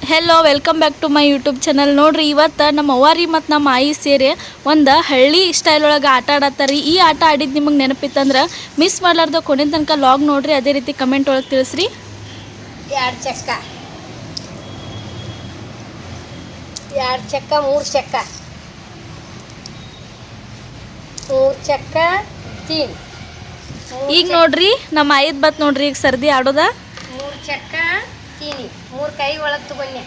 Hello welcome back to my YouTube channel. ನೋಡ್ರಿ ಇವತ್ತು ನಮ್ಮ ಅವ್ವಾರಿ ಮತ್ತು ನಮ್ಮ ಆಯಿ ಸೇರಿ ಒಂದು ಹಳ್ಳಿ ಸ್ಟೈಲ್ ಒಳಗೆ ಆಟ ಆಡತ್ತಾರಿ. ಈ ಆಟ ಆಡಿದ್ದು ನಿಮಗೆ ನೆನಪಿತ್ತಂದ್ರೆ ಮಿಸ್ ಮಾಡಲಾರ್ದ ಕೊನೆ ತನಕ ಲಾಗ್ ನೋಡ್ರಿ. ಅದೇ ರೀತಿ ಕಮೆಂಟ್ ಒಳಗೆ ತಿಳಿಸ್ರಿ. 2 ಚಕ್ಕ 2 ಚಕ್ಕ 3 ಚಕ್ಕ 3 ಚಕ್ಕ 3 ಈಗ ನೋಡ್ರಿ ನಮ್ಮ ಆಯಿದ್ ಬತ್ ನೋಡ್ರಿ ಈಗ ಸರ್ದಿ ಆಡೋದ. 3 ಚಕ್ಕ 3 ಕೈ ಒಳಗೆ ತಗೊಂಡೆ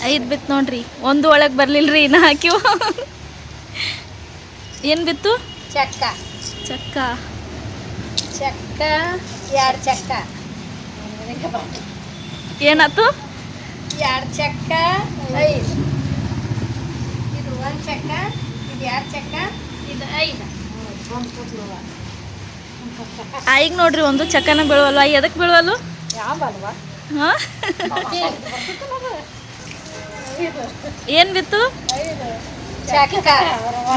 5 ಬಿತ್ತು ನೋಡ್ರಿ. ಒಂದು ಒಳಗೆ ಬರ್ಲಿಲ್ರಿ ಇನ್ನು ಹಾಕಿವು. ಏನು ಬಿತ್ತು? ಚಕ್ಕ ಚಕ್ಕ ಚಕ್ಕ 2 ಚಕ್ಕ ಏನಾಯ್ತು? 2 ಚಕ್ಕ 5 ಇದು 1 ಚಕ್ಕ ಇದು 2 ಚಕ್ಕ ಇದು 5 ಈಗ ನೋಡ್ರಿ ಒಂದು ಚಕ್ಕನ ಬೀಳುವಲ್ವ. ಎದಕ್ಕೆ ಬೀಳುವಲ್ವ? ಹಾಂ ಏನು ಬಿತ್ತು? ಚಕ್ಕ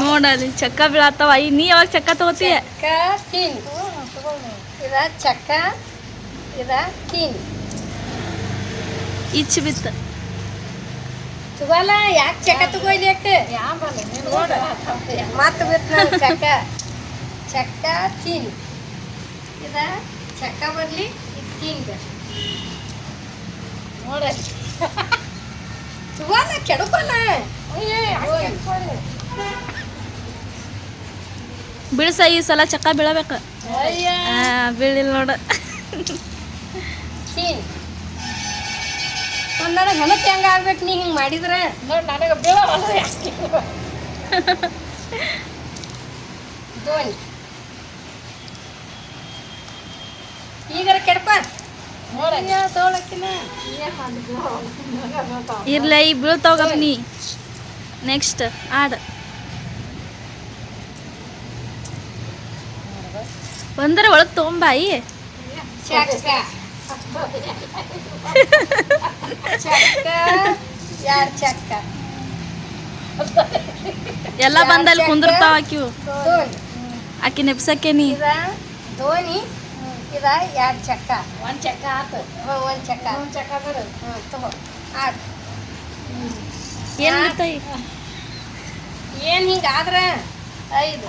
ನೋಡಲ್ಲಿ ಚಕ್ಕ ಬೀಳತ್ತವ. ನೀ ಯಾವಾಗ ಚಕ್ಕ ತಗೋತೀಯ? ಇದ ಚಕ್ಕ ಇದ 3 ಇಚ್ಚು ಬಿತ್ತು. ತಗೋಲ್ಲ. ಯಾಕೆ ಚಕ್ಕ ತಗೋಯ್ಲಿ? ಯಾಕೆ ಮತ್ತೆ ಬಿತ್ತು ನಾನು ಚಕ್ಕ ಚಕ್ಕ 3 ಇದ ಚಕ್ಕ ಬರಲಿ ಇದು 3 ಬರ್ಲಿ ನೋಡಲ್ಲಿ. ತಗೋಲ್ಲ ಕೆಡಕೋಲ್ಲ. ಬೀಳ್ಸ ಈ ಸಲ ಚಕ್ಕ ಬೀಳಬೇಕು. ಬೀಳಿಲ್ಲ ನೋಡ. ಒಂದು ನನಗೆ ಹೆಣಕ್ಕೆ ಹೆಂಗೆ ಆಗ್ಬೇಕು ನೀ ಹಿಂಗೆ ಮಾಡಿದ್ರೆ ನೋಡಿ. ನನಗೆ ಬೀಳವಲ್ಲ. ಧೋನಿ ಈಗಾರ ಕೆಡಪ ಇರ್ಲ ಈ ಬೀಳ್ತಾವ ನೀ. ನೆಕ್ಸ್ಟ್ ಆಡ ಒಂದರ ಒಳಗೆ ತೊಗೊಂಬಾಯಿ. ಚಕ್ಕ ಚಕ್ಕ 2 ಚಕ್ಕ ಎಲ್ಲ ಬಂದಲ್ಲಿ ಕುಂದಿರ್ತಾವ ಆಕಿವು. ಧೋನಿ ಆಕಿ ನೆಪ್ಸಕ್ಕೆ ನೀ ಇದ ಧೋನಿ ಇದ 2 ಚಕ್ಕ 1 ಚಕ್ಕ ಆತು. 1 ಚಕ್ಕ 1 ಚಕ್ಕ ಬಿಡು. ತಗೋ ಆಡು. ಏನು ಬಿತ್ತಾಯಿ? ಏನು ಹಿಂಗಾದ್ರೆ 5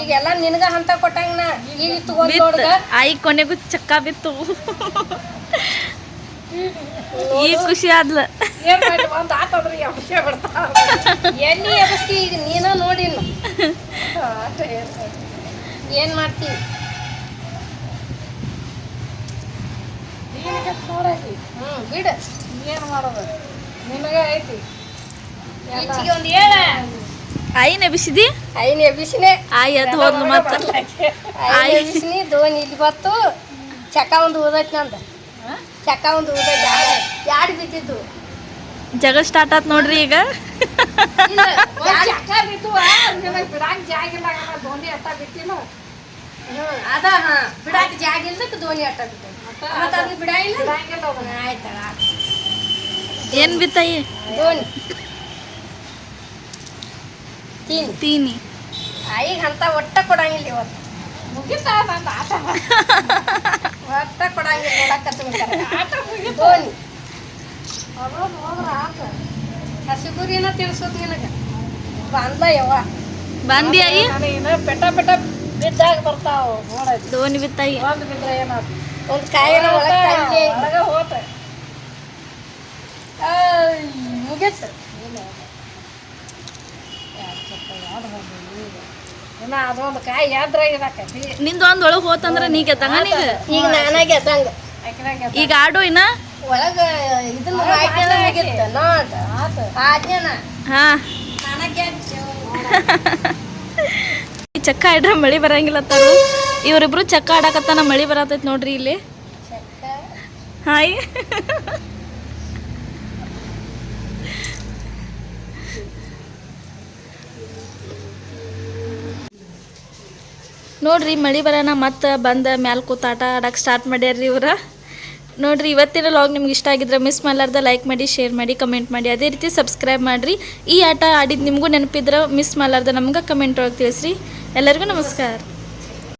ಈಗೆಲ್ಲ ನಿನಗ ಅಂತ ಕೊಟ್ಟಂಗ ಈಗ ತಗೊಂಡ್ ನೋಡ್ಗ. ಆಯಿ ಕೊನೆಗೂ ಚಕ್ಕ ಬಿತ್ತು. ಈಗ ಖುಷಿ ಆದ್ಲ. ಎಣ್ಣೆ ಎಬಸ್ತಿ ಈಗ ನೀನ ನೋಡಿಲ್ಲ. ಏನ್ ಮಾಡ್ತೀವಿ? ಬಿಡ. ಏನು ಮಾಡೋದು ನಿನಗ ಐತಿ. ಈಚಿಗೆ ಒಂದು ಹೇಳ. ಆಯಿ ನೆಬಿಸಿದಿ? ಐನೇ ಎಬ್ಬಿಸಿನೇ. ಆಯಿ ಅದು ಹೋದ್ಲು ಮತ್ತೆ. ಐನೇ ಎಬ್ಬಿಸಿನಿ. ಧೋನಿ ಇಲ್ಲಿ ಬತ್ತು. ಚಕ್ಕ ಒಂದು ಉದೈತಿ ನಂದು. ಚಕ್ಕ ಒಂದು ಉದೈತಿ. 2 ಬಿದ್ದಿದ್ದು. ಜಗಳ ಸ್ಟಾರ್ಟ್ ಆತ್ ನೋಡ್ರಿ ಈಗ. ಚಕ್ಕ ಬಿದ್ದು ಬಿಡಾಕ್ ಜಾಗ ಇಲ್ಲ. ಧೋನಿ ಅಟ್ಟ ಬಿಟ್ಟಿಲ್ಲ. ಅದ ಬಿಡಾಕ್ ಜಾಗ ಇಲ್ದಕ್ಕೆ ಧೋನಿ ಅಟ್ಟ ಬಿಟ್ಟು ಮತ್ತೆ ಅದನ್ನ ಬಿಡಾಯಿಲ್ಲ. ಆಯ್ತಲ್ಲ. ಏನು ಬಿತ್ತಾಯಿ? ಧೋನಿ ತೀನಿ. ಈಗ ಅಂತ ಒಟ್ಟ ಕೊಡಂಗಿಲ್ಲ. ಇವತ್ತು ಮುಗಿತಾ ನಂದು ಆಟ. ಒಟ್ಟ ಕೊಡಂಗಿಲ್ಲ. ನೋಡಕ್ಕೆ ಧೋನಿ ಹಸಿಗುರಿನ ತಿನ್ಸೋದು ನಿನಗೆ ಬಂದ ಯವ್ವ. ಬಂದಿ ಆಯಿ? ಪೆಟ್ಟ ಪೆಟ್ಟ ಬಿದ್ದಾಗ ಬರ್ತಾವ ನೋಡೋದು. ಧೋನಿ ಬಿತ್ತಾಯಿ. ಒಂದು ಬಿದ್ರೆ ಏನಾದ್ರು ಒಂದು ಕಾಯಿನ ಒಳಗೆ ಹೋತ ಮುಗಿತು. ಅದೊಂದು ಕಾಯಿ ಯಾವ್ದ್ರಾಗಿದಾಕಿ. ನಿಂದು ಒಂದು ಒಳಗೆ ಹೋತಂದ್ರೆ ನೀ ಗೆದ್ದಂಗ. ಈಗ ನಾನಾಗ ಗೆದ್ದಂಗ. ಈಗ ಆಡು ಇನ್ನ ಒಳಗೆ ಇದನ್ನ ಮುಗಿತ್ತು ನೋಡ. ಆಜ್ಞಾನ ಹಾ ಚಕ್ಕ ಆಡ್ರ ಮಳಿ ಬರಂಗಿಲ್ಲ ತಾರು. ಇವರಿಬ್ರು ಚಕ್ಕ ಆಡಕತ್ತಾನ. ಮಳಿ ಬರತೈತಿ ನೋಡ್ರಿ ಇಲ್ಲಿ. ಹಾಯ್ ನೋಡ್ರಿ ಮಳಿ ಬರೋಣ ಮತ್ತೆ ಬಂದ ಮ್ಯಾಲ ಕೂತ ಆಟ ಆಡಕ್ಕೆ ಸ್ಟಾರ್ಟ್ ಮಾಡ್ಯಾರ್ರಿ ಇವ್ರ. ನೋಡ್ರಿ ಇವತ್ತಿನ ಲಾಗ್ ನಿಮ್ಗೆ ಇಷ್ಟ ಆಗಿದ್ರೆ ಮಿಸ್ ಮಾಡಲಾರ್ದ ಲೈಕ್ ಮಾಡಿ, ಶೇರ್ ಮಾಡಿ, ಕಮೆಂಟ್ ಮಾಡಿ, ಅದೇ ರೀತಿ ಸಬ್ಸ್ಕ್ರೈಬ್ ಮಾಡಿರಿ. ಈ ಆಟ ಆಡಿದ್ದು ನಿಮಗೂ ನೆನಪಿದ್ರೆ ಮಿಸ್ ಮಾಡಲಾರ್ದ ನಮ್ಗೆ ಕಮೆಂಟ್ ಒಳಗೆ ತಿಳಿಸ್ರಿ. ಎಲ್ಲರಿಗೂ ನಮಸ್ಕಾರ.